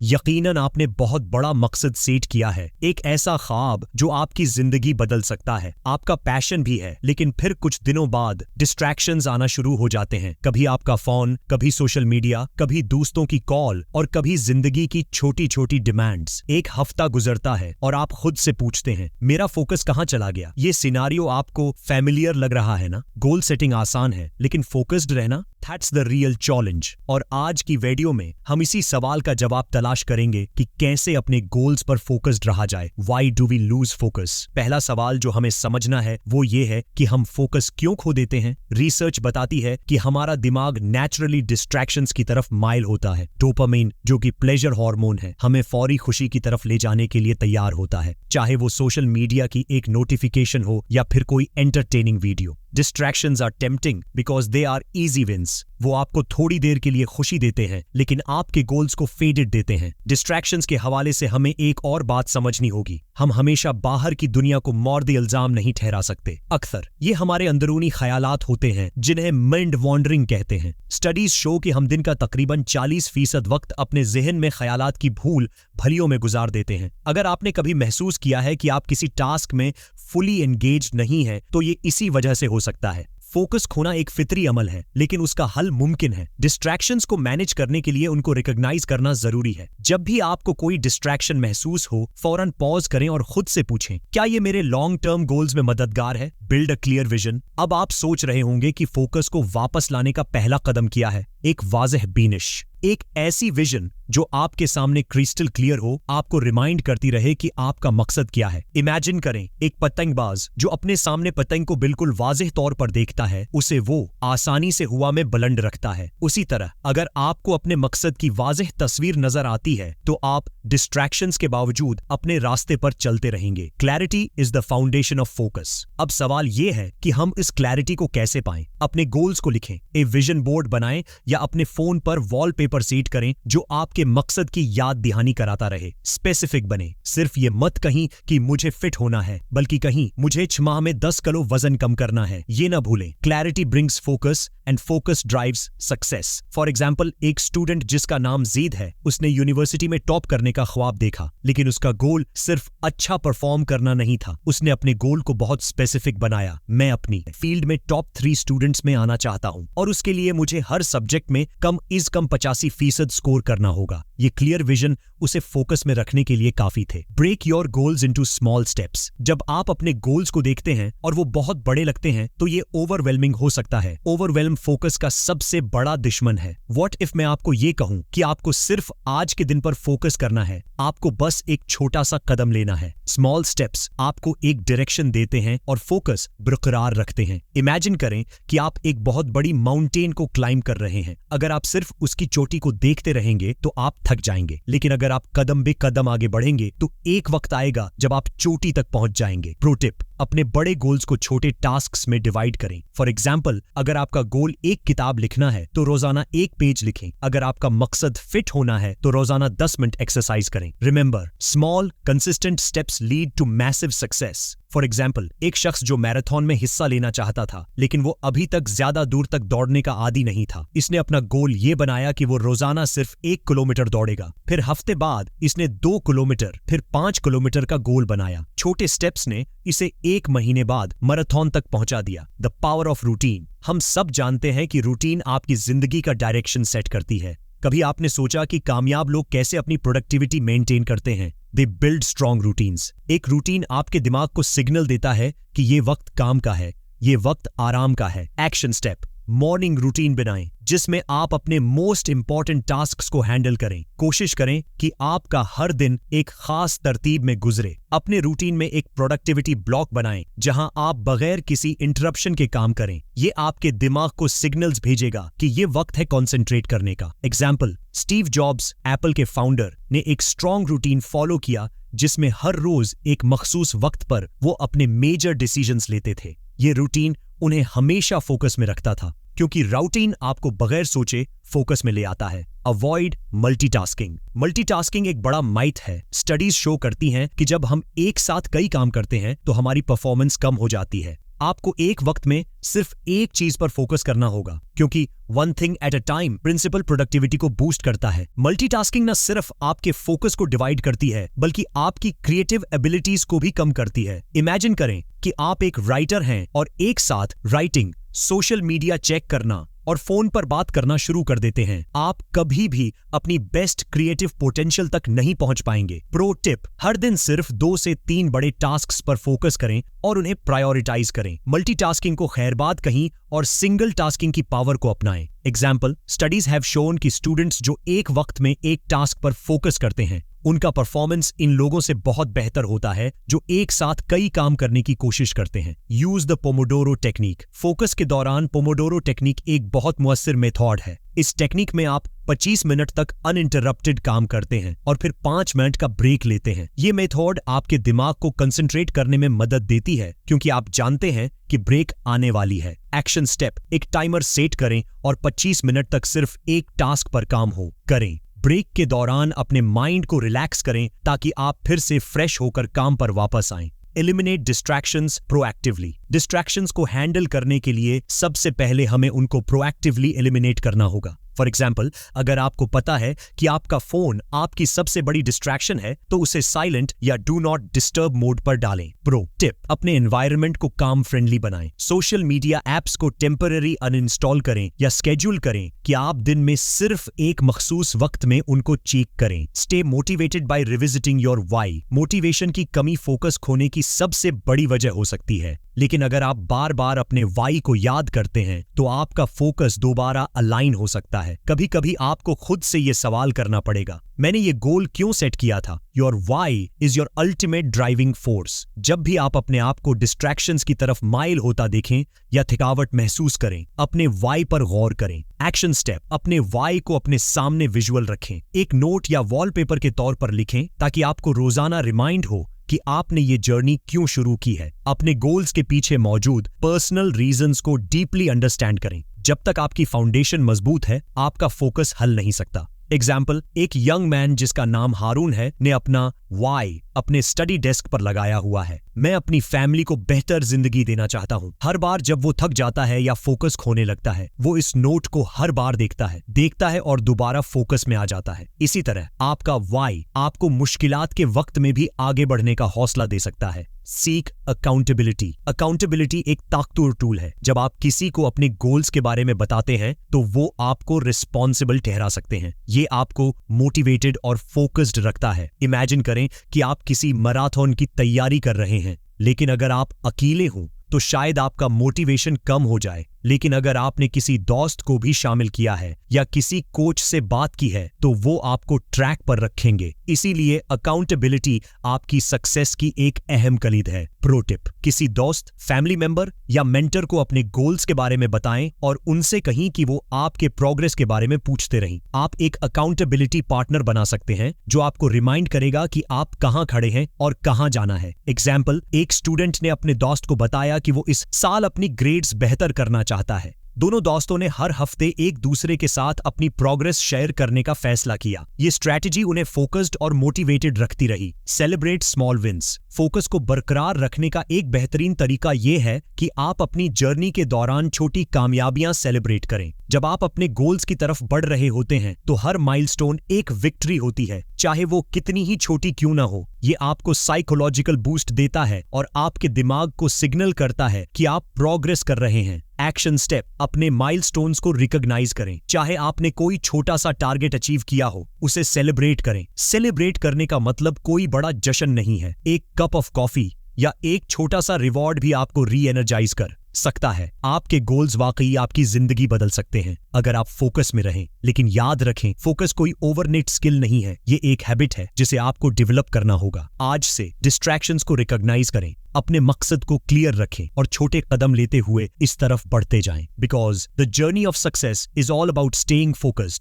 यकीनन आपने बहुत बड़ा मकसद सेट किया है, एक ऐसा ख्वाब जो आपकी जिंदगी बदल सकता है। आपका पैशन भी है, लेकिन फिर कुछ दिनों बाद डिस्ट्रैक्शंस आना शुरू हो जाते हैं। कभी आपका फोन, कभी सोशल मीडिया, कभी दोस्तों की कॉल और कभी जिंदगी की छोटी छोटी डिमांड्स। एक हफ्ता गुजरता है और आप खुद से पूछते हैं, मेरा फोकस कहाँ चला गया? ये सिनारियो आपको फैमिलियर लग रहा है ना? गोल सेटिंग आसान है, लेकिन फोकस्ड रहना, दैट्स द रियल चैलेंज। और आज की वीडियो में हम इसी सवाल का जवाब तलाश करेंगे कि कैसे अपने गोल्स पर फोकस्ड रहा जाए। Why do we lose focus? पहला सवाल जो हमें समझना है वो ये है कि हम फोकस क्यों खो देते हैं। रिसर्च बताती है कि हमारा दिमाग नेचुरली डिस्ट्रैक्शंस की तरफ माइल होता है। डोपामाइन, जो कि प्लेजर हार्मोन है, हमें फौरी खुशी की तरफ ले जाने के लिए तैयार होता है, चाहे वो सोशल मीडिया की एक नोटिफिकेशन हो या फिर कोई entertaining video. Distractions are tempting because they are easy wins. वो आपको थोड़ी देर के लिए खुशी देते हैं, लेकिन आपके गोल्स को फेडेड देते हैं। डिस्ट्रैक्शंस के हवाले से हमें एक और बात समझनी होगी, हम हमेशा बाहर की दुनिया को मौर्द इल्जाम नहीं ठहरा सकते। अक्सर ये हमारे अंदरूनी ख्यालात होते हैं जिन्हें माइंड वॉन्डरिंग कहते हैं। स्टडीज शो कि हम दिन का तकरीबन 40% वक्त अपने जहन में ख्यालात की भूल भलियों में गुजार देते हैं। अगर आपने कभी महसूस किया है कि आप किसी टास्क में फुली एंगेज नहीं है, तो ये इसी वजह से हो सकता है। फोकस खोना एक फितरी अमल है, लेकिन उसका हल मुमकिन है। डिस्ट्रैक्शंस को मैनेज करने के लिए उनको रिकॉग्नाइज करना जरूरी है। जब भी आपको कोई डिस्ट्रैक्शन महसूस हो, फौरन पॉज करें और खुद से पूछें, क्या ये मेरे लॉन्ग टर्म गोल्स में मददगार है? Build a clear vision. अब आप सोच रहे होंगे कि फोकस को वापस लाने का पहला कदम क्या है? एक वाज़ेह बीनिश, एक ऐसी विजन जो आपके सामने क्रिस्टल क्लियर हो, आपको रिमाइंड करती रहे कि आपका मकसद क्या है। इमेजिन करें एक पतंगबाज जो अपने सामने पतंग को बिल्कुल वाज़ेह तौर पर देखता है, उसे वो आसानी से हवा में बुलंद रखता है। उसी तरह अगर आपको अपने मकसद की वाज़ेह तस्वीर नजर आती है, तो आप डिस्ट्रैक्शंस के बावजूद अपने रास्ते पर चलते रहेंगे। Clarity is the foundation of focus. अब सवाल ये है कि हम इस क्लैरिटी को कैसे पाएं? अपने गोल्स को लिखें, एक विजन बोर्ड बनाएं या अपने फोन पर वॉलपेपर सेट करें जो आपके मकसद की याद दहानी कराता रहे। स्पेसिफिक बने, सिर्फ ये मत कहीं कि मुझे फिट होना है, बल्कि कहीं मुझे 6 माह में 10 किलो वजन कम करना है। ये ना भूलें, clarity brings focus and focus drives success. For example, एक स्टूडेंट जिसका नाम जीद है, उसने यूनिवर्सिटी में टॉप करने का ख्वाब देखा, लेकिन उसका गोल सिर्फ अच्छा परफॉर्म करना नहीं था। उसने अपने गोल को बहुत स्पेसिफिक बनाया। मैं अपनी फील्ड में टॉप 3 स्टूडेंट्स में आना चाहता हूं और उसके लिए मुझे हर सब्जेक्ट में कम 85% स्कोर करना होगा। ये क्लियर विजन उसे फोकस में रखने के लिए काफी थे। Break your goals into small steps. जब आप अपने गोल्स को देखते हैं और वो बहुत बड़े लगते हैं, तो ये ओवरवेलमिंग हो सकता है। ओवरवेलम फोकस का सबसे बड़ा दुश्मन है। व्हाट इफ मैं आपको ये कहूं कि आपको सिर्फ आज के दिन पर फोकस करना है, आपको बस एक छोटा सा कदम लेना है। स्मॉल स्टेप्स आपको एक डायरेक्शन देते हैं और फोकस बरकरार रखते हैं। इमेजिन करें कि आप एक बहुत बड़ी माउंटेन को क्लाइंब कर रहे हैं। अगर आप सिर्फ उसकी चोटी को देखते रहेंगे तो आप थक जाएंगे, लेकिन अगर आप कदम बे कदम आगे बढ़ेंगे तो एक वक्त आएगा जब आप चोटी तक पहुंच जाएंगे। प्रो टिप, अपने बड़े गोल्स को छोटे टास्क्स में डिवाइड करें। फॉर एग्जाम्पल, अगर आपका गोल एक किताब लिखना है तो रोजाना 1 पेज लिखें। अगर आपका मकसद फिट होना है तो रोजाना 10 मिनट एक्सरसाइज करें। Remember, small consistent steps lead to massive success. For example, एक शख्स जो मैराथन में हिस्सा लेना चाहता था, लेकिन वो अभी तक ज्यादा दूर तक दौड़ने का आदी नहीं था। इसने अपना गोल ये बनाया कि वो रोजाना सिर्फ 1 किलोमीटर दौड़ेगा। फिर हफ्ते बाद इसने 2 किलोमीटर, फिर 5 किलोमीटर का गोल बनाया। छोटे स्टेप्स ने इसे 1 महीने बाद मैराथन तक पहुंचा दिया। The power of routine. हम सब जानते हैं कि रूटीन आपकी जिंदगी का डायरेक्शन सेट करती है। कभी आपने सोचा कि कामयाब लोग कैसे अपनी प्रोडक्टिविटी मेंटेन करते हैं? They build strong routines. एक रूटीन आपके दिमाग को सिग्नल देता है कि ये वक्त काम का है, ये वक्त आराम का है। एक्शन स्टेप, मॉर्निंग रूटीन बनाएं जिसमें आप अपने मोस्ट इंपॉर्टेंट टास्क्स को हैंडल करें। कोशिश करें कि आपका हर दिन एक खास तरतीब में गुजरे। अपने रूटीन में एक प्रोडक्टिविटी ब्लॉक बनाएं जहां आप बगैर किसी इंटरप्शन के काम करें। ये आपके दिमाग को सिग्नल्स भेजेगा कि ये वक्त है कंसंट्रेट करने का। एग्जाम्पल, स्टीव जॉब्स, एप्पल के फाउंडर, ने एक स्ट्रॉन्ग रूटीन फॉलो किया जिसमें हर रोज एक मखसूस वक्त पर वो अपने मेजर डिसीजंस लेते थे। ये रूटीन उन्हें हमेशा फोकस में रखता था, क्योंकि रूटीन आपको बगैर सोचे फोकस में ले आता है। Avoid multitasking. मल्टीटास्किंग एक बड़ा माइथ है। स्टडीज शो करती हैं कि जब हम एक साथ कई काम करते हैं तो हमारी परफॉर्मेंस कम हो जाती है। आपको एक वक्त में सिर्फ एक चीज पर फोकस करना होगा, क्योंकि one thing at a time principle productivity को बूस्ट करता है। मल्टीटास्किंग न सिर्फ आपके फोकस को डिवाइड करती है, बल्कि आपकी क्रिएटिव एबिलिटीज को भी कम करती है। इमेजिन करें कि आप एक राइटर हैं और एक साथ राइटिंग, सोशल मीडिया चेक करना और फोन पर बात करना शुरू कर देते हैं। आप कभी भी अपनी बेस्ट क्रिएटिव पोटेंशियल तक नहीं पहुंच पाएंगे। प्रो टिप, हर दिन सिर्फ 2 से 3 बड़े टास्क्स पर फोकस करें और उन्हें प्रायोरिटाइज करें। मल्टीटास्किंग को खैरबाद कहीं और सिंगल टास्किंग की पावर को अपनाएं। एग्जाम्पल, स्टडीज हैव शोन कि स्टूडेंट्स जो एक वक्त में एक टास्क पर फोकस करते हैं, उनका परफॉर्मेंस इन लोगों से बहुत बेहतर होता है जो एक साथ कई काम करने की कोशिश करते हैं। Use the Pomodoro technique. Focus के दौरान पोमोडोरो टेक्निक एक बहुत मुअस्सिर मेथड है। इस टेक्निक में आप 25 मिनट तक अनइंटरप्टेड काम करते हैं और फिर 5 मिनट का ब्रेक लेते हैं। ये मेथड आपके दिमाग को कंसंट्रेट करने में मदद देती है, क्योंकि आप जानते हैं कि ब्रेक आने वाली है। एक्शन स्टेप, एक टाइमर सेट करें और 25 मिनट तक सिर्फ एक टास्क पर काम करें। ब्रेक के दौरान अपने माइंड को रिलैक्स करें ताकि आप फिर से फ्रेश होकर काम पर वापस आएं। Eliminate distractions proactively. डिस्ट्रैक्शंस को हैंडल करने के लिए सबसे पहले हमें उनको प्रोएक्टिवली एलिमिनेट करना होगा। फॉर एग्जाम्पल, अगर आपको पता है कि आपका फोन आपकी सबसे बड़ी डिस्ट्रैक्शन है, तो उसे साइलेंट या डू नॉट डिस्टर्ब मोड पर डालें। प्रो टिप, अपने एनवायरनमेंट को काम फ्रेंडली बनाएं। सोशल मीडिया एप्स को टेम्पररी अनइंस्टॉल करें या स्केड्यूल करें कि आप दिन में सिर्फ एक मखसूस वक्त में उनको चेक करें। Stay motivated by revisiting your why. Motivation की कमी फोकस खोने की सबसे बड़ी वजह हो सकती है, लेकिन अगर आप बार बार अपने वाई को याद करते हैं तो आपका फोकस दोबारा अलाइन हो सकता है। कभी कभी आपको खुद से ये सवाल करना पड़ेगा, मैंने ये गोल क्यों सेट किया था? Your why is your ultimate driving force. जब भी आप अपने आप को डिस्ट्रैक्शंस की तरफ माइल होता देखें या थकावट महसूस करें, अपने वाई पर गौर करें। एक्शन स्टेप, अपने वाई को अपने सामने विजुअल रखें। एक नोट या वॉलपेपर के तौर पर लिखें ताकि आपको रोजाना रिमाइंड हो कि आपने ये जर्नी क्यों शुरू की है। अपने गोल्स के पीछे मौजूद पर्सनल रीजंस को डीपली अंडरस्टैंड करें। जब तक आपकी फाउंडेशन मजबूत है, आपका फोकस हल नहीं सकता। एग्जाम्पल, एक यंग मैन जिसका नाम हारून है ने अपना वाई अपने स्टडी डेस्क पर लगाया हुआ है। मैं अपनी फैमिली को बेहतर जिंदगी देना चाहता हूँ। हर बार जब वो थक जाता है या फोकस खोने लगता है, वो इस नोट को हर बार देखता है और दोबारा फोकस में आ जाता है। इसी तरह आपका वाई आपको मुश्किलात के वक्त में भी आगे बढ़ने का हौसला दे सकता है। Seek accountability. अकाउंटेबिलिटी एक ताकतवर टूल है। जब आप किसी को अपने गोल्स के बारे में बताते हैं तो वो आपको रिस्पॉन्सिबल ठहरा सकते हैं। ये आपको मोटिवेटेड और फोकस्ड रखता है। इमेजिन करें कि आप किसी मैराथन की तैयारी कर रहे हैं, लेकिन अगर आप अकेले हों तो शायद आपका मोटिवेशन कम हो जाए, लेकिन अगर आपने किसी दोस्त को भी शामिल किया है या किसी कोच से बात की है तो वो आपको ट्रैक पर रखेंगे। इसीलिए अकाउंटेबिलिटी आपकी सक्सेस की एक अहम कलीद है। प्रो टिप, किसी दोस्त, फैमिली मेंबर या मेंटर को अपने गोल्स के बारे में बताएं और उनसे कहीं कि वो आपके प्रोग्रेस के बारे में पूछते रहें। आप एक अकाउंटेबिलिटी पार्टनर बना सकते हैं जो आपको रिमाइंड करेगा कि आप कहां खड़े हैं और कहां जाना है। एग्जाम्पल, एक स्टूडेंट ने अपने दोस्त को बताया कि वो इस साल अपनी ग्रेड्स बेहतर करना चाहता है। दोनों दोस्तों ने हर हफ्ते एक दूसरे के साथ अपनी प्रोग्रेस शेयर करने का फैसला किया। ये स्ट्रैटेजी उन्हें फोकस्ड और मोटिवेटेड रखती रही। Celebrate small wins. फोकस को बरकरार रखने का एक बेहतरीन तरीका यह है कि आप अपनी जर्नी के दौरान छोटी कामयाबियां सेलिब्रेट करें। जब आप अपने गोल्स की तरफ बढ़ रहे होते हैं तो हर माइलस्टोन एक विक्ट्री होती है, चाहे वो कितनी ही छोटी क्यों ना हो। ये आपको साइकोलॉजिकल बूस्ट देता है और आपके दिमाग को सिग्नल करता है कि आप प्रोग्रेस कर रहे हैं। एक्शन स्टेप, अपने माइलस्टोन्स को रिकॉग्नाइज करें। चाहे आपने कोई छोटा सा टारगेट अचीव किया हो, उसे सेलिब्रेट करें। सेलिब्रेट करने का मतलब कोई बड़ा जश्न नहीं है। एक कप ऑफ कॉफी या एक छोटा सा रिवॉर्ड भी आपको री एनर्जाइज कर सकता है। आपके गोल्स वाकई आपकी जिंदगी बदल सकते हैं अगर आप फोकस में रहें। लेकिन याद रखें, फोकस कोई ओवरनाइट स्किल नहीं है, ये एक हैबिट है जिसे आपको डेवलप करना होगा। आज से डिस्ट्रैक्शंस को रिकॉग्नाइज करें, अपने मकसद को क्लियर रखें और छोटे कदम लेते हुए इस तरफ बढ़ते जाएं। Because the journey of success is all about staying focused.